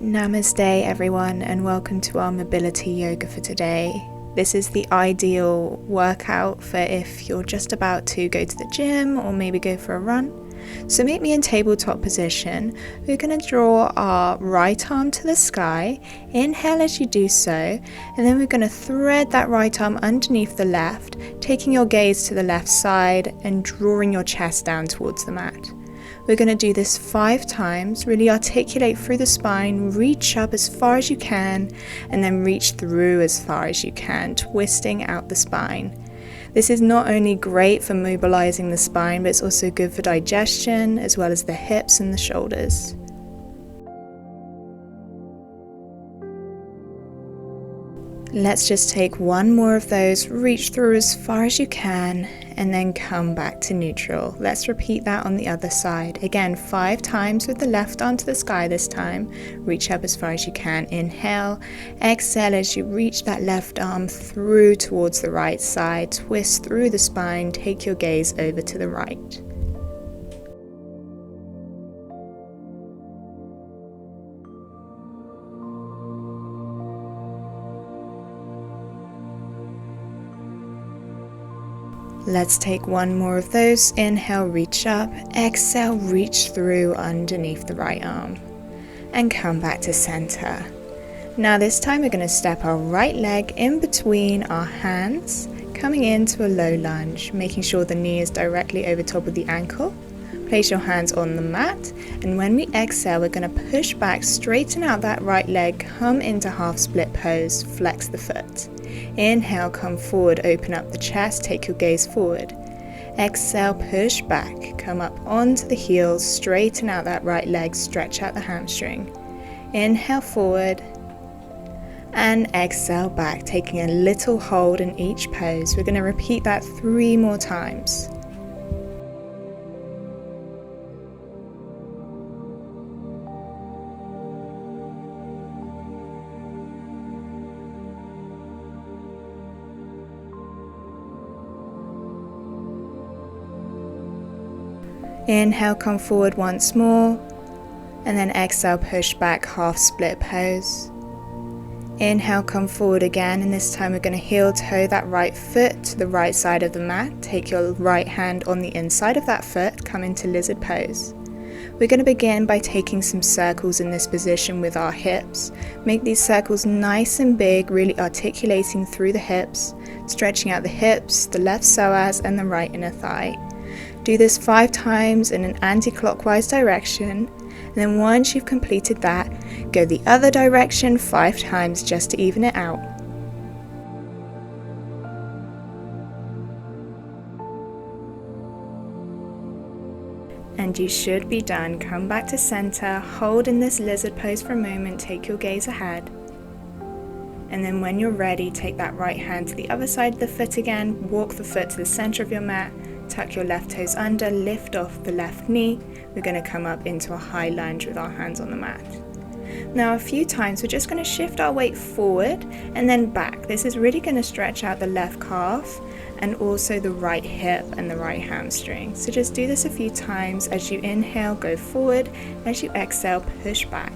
Namaste everyone, and welcome to our mobility yoga for today. This is the ideal workout for if you're just about to go to the gym or maybe go for a run. So meet me in tabletop position. We're going to draw our right arm to the sky. Inhale as you do so, and then we're going to thread that right arm underneath the left, taking your gaze to the left side and drawing your chest down towards the mat. We're going to do this 5 times, really articulate through the spine, reach up as far as you can, and then reach through as far as you can, twisting out the spine. This is not only great for mobilizing the spine, but it's also good for digestion, as well as the hips and the shoulders. Let's just take one more of those, reach through as far as you can, and then come back to neutral. Let's repeat that on the other side. Again, 5 times with the left arm to the sky this time. Reach up as far as you can. Inhale, exhale as you reach that left arm through towards the right side. Twist through the spine, take your gaze over to the right. Let's take one more of those. Inhale, reach up. Exhale, reach through underneath the right arm. And come back to center. Now this time we're going to step our right leg in between our hands, coming into a low lunge, making sure the knee is directly over top of the ankle. Place your hands on the mat, and when we exhale, we're going to push back, straighten out that right leg, come into half split pose, flex the foot. Inhale, come forward, open up the chest, take your gaze forward. Exhale, push back, come up onto the heels, straighten out that right leg, stretch out the hamstring. Inhale forward, and exhale back, taking a little hold in each pose. We're going to repeat that 3 more times. Inhale, come forward once more, and then exhale, push back, half split pose. Inhale, come forward again, and this time we're going to heel toe that right foot to the right side of the mat. Take your right hand on the inside of that foot, come into lizard pose. We're going to begin by taking some circles in this position with our hips. Make these circles nice and big, really articulating through the hips, stretching out the hips, the left psoas, and the right inner thigh. Do this 5 times in an anti-clockwise direction, and then once you've completed that, go the other direction 5 times just to even it out. And you should be done. Come back to center, hold in this lizard pose for a moment, take your gaze ahead. And then when you're ready, take that right hand to the other side of the foot again, walk the foot to the center of your mat, tuck your left toes under, lift off the left knee. We're going to come up into a high lunge with our hands on the mat. Now a few times we're just going to shift our weight forward and then back. This is really going to stretch out the left calf and also the right hip and the right hamstring. So just do this a few times. As you inhale, go forward. As you exhale, push back.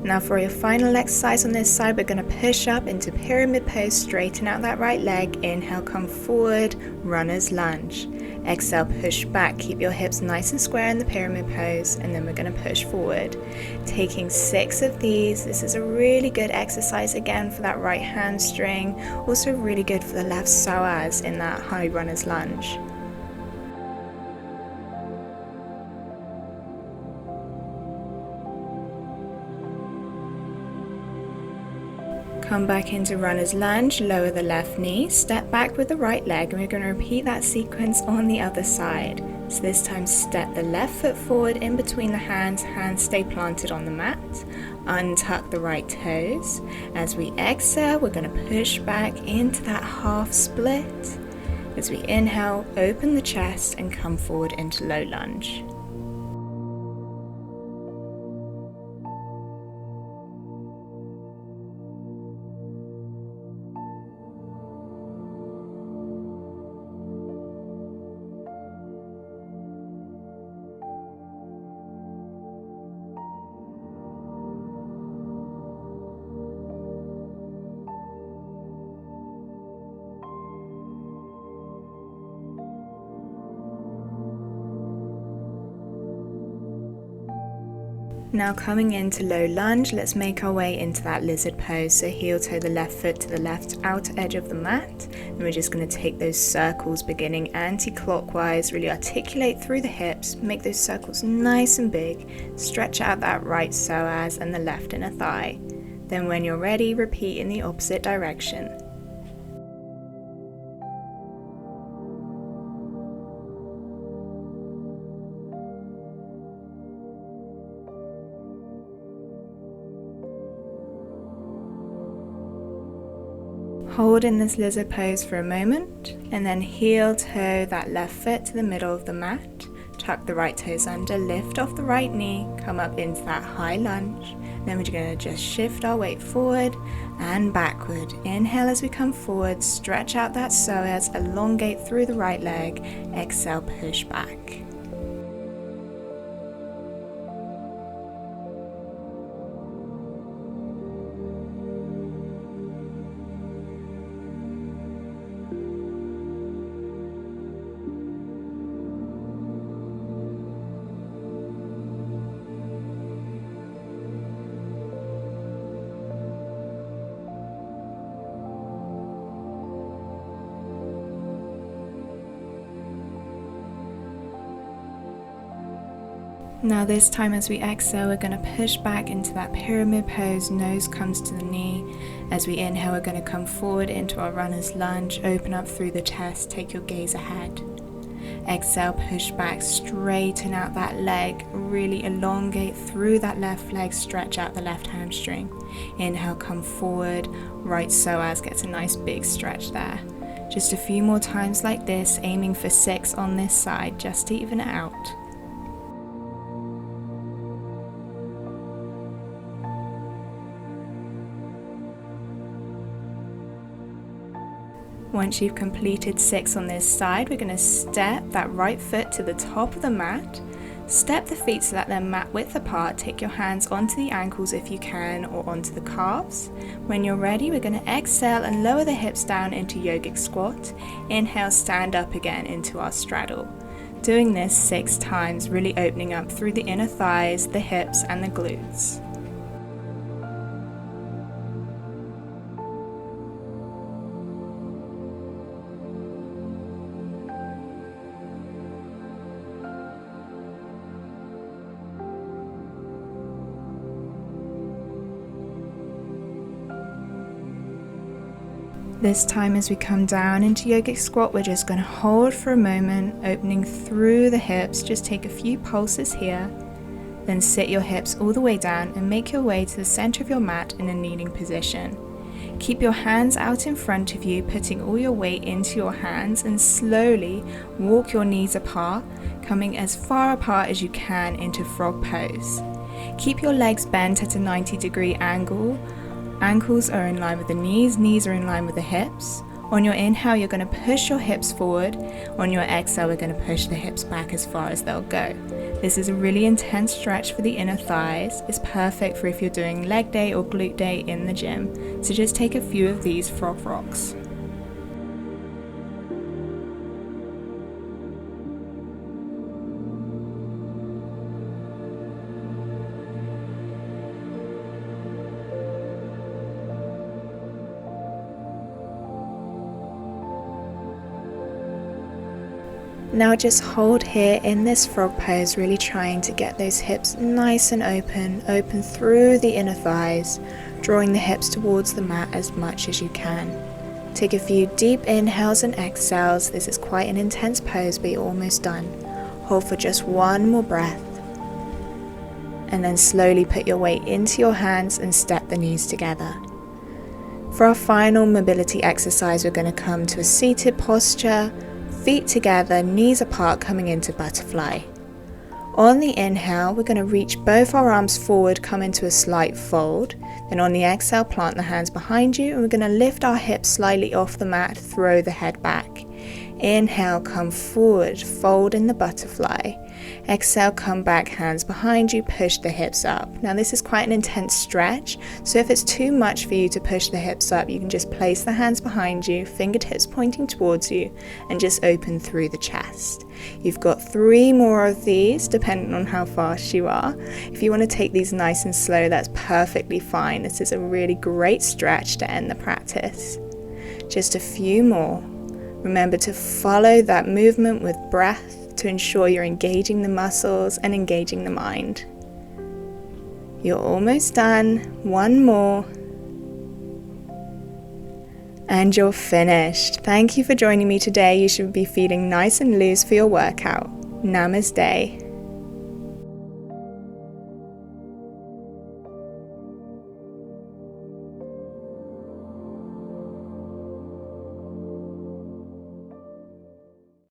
Now for your final exercise on this side, we're going to push up into pyramid pose, straighten out that right leg. Inhale, come forward, runner's lunge. Exhale, push back, keep your hips nice and square in the pyramid pose, and then we're going to push forward. Taking 6 of these. This is a really good exercise again for that right hamstring, also really good for the left psoas in that high runner's lunge. Come back into runner's lunge, lower the left knee, step back with the right leg, and we're going to repeat that sequence on the other side. So this time step the left foot forward in between the hands stay planted on the mat, untuck the right toes. As we exhale, we're going to push back into that half split. As we inhale, open the chest and come forward into low lunge. Now coming into low lunge, let's make our way into that lizard pose. So heel toe the left foot to the left outer edge of the mat. And we're just going to take those circles beginning anti-clockwise, really articulate through the hips, make those circles nice and big, stretch out that right psoas and the left inner thigh. Then when you're ready, repeat in the opposite direction. Hold in this lizard pose for a moment, and then heel toe that left foot to the middle of the mat, tuck the right toes under, lift off the right knee, come up into that high lunge. Then we're going to just shift our weight forward and backward. Inhale as we come forward, stretch out that psoas, elongate through the right leg, exhale, push back. Now this time as we exhale, we're going to push back into that pyramid pose, nose comes to the knee. As we inhale, we're going to come forward into our runner's lunge, open up through the chest, take your gaze ahead. Exhale, push back, straighten out that leg, really elongate through that left leg, stretch out the left hamstring. Inhale, come forward, right psoas gets a nice big stretch there. Just a few more times like this, aiming for 6 on this side, just to even it out. Once you've completed 6 on this side, we're going to step that right foot to the top of the mat. Step the feet so that they're mat width apart. Take your hands onto the ankles if you can, or onto the calves. When you're ready, we're going to exhale and lower the hips down into yogic squat. Inhale, stand up again into our straddle. Doing this 6 times, really opening up through the inner thighs, the hips and the glutes. This time as we come down into yogic squat, we're just going to hold for a moment, opening through the hips. Just take a few pulses here, then sit your hips all the way down and make your way to the center of your mat in a kneeling position. Keep your hands out in front of you, putting all your weight into your hands, and slowly walk your knees apart, coming as far apart as you can into frog pose. Keep your legs bent at a 90-degree angle. Ankles are in line with the knees are in line with the hips. On your inhale, you're going to push your hips forward. On your exhale, we're going to push the hips back as far as they'll go. This is a really intense stretch for the inner thighs. It's perfect for if you're doing leg day or glute day in the gym. So just take a few of these frog rocks. Now just hold here in this frog pose, really trying to get those hips nice and open through the inner thighs, drawing the hips towards the mat as much as you can. Take a few deep inhales and exhales. This is quite an intense pose, but you're almost done. Hold for just one more breath. And then slowly put your weight into your hands and step the knees together. For our final mobility exercise, we're going to come to a seated posture, feet together, knees apart, coming into butterfly. On the inhale, we're going to reach both our arms forward, come into a slight fold. Then on the exhale, plant the hands behind you, and we're going to lift our hips slightly off the mat, throw the head back. Inhale, come forward, fold in the butterfly. Exhale, come back, hands behind you, push the hips up. Now this is quite an intense stretch, so if it's too much for you to push the hips up, you can just place the hands behind you, fingertips pointing towards you, and just open through the chest. You've got 3 more of these, depending on how fast you are. If you want to take these nice and slow, that's perfectly fine. This is a really great stretch to end the practice. Just a few more. Remember to follow that movement with breath to ensure you're engaging the muscles and engaging the mind. You're almost done. 1 more. And you're finished. Thank you for joining me today. You should be feeling nice and loose for your workout. Namaste.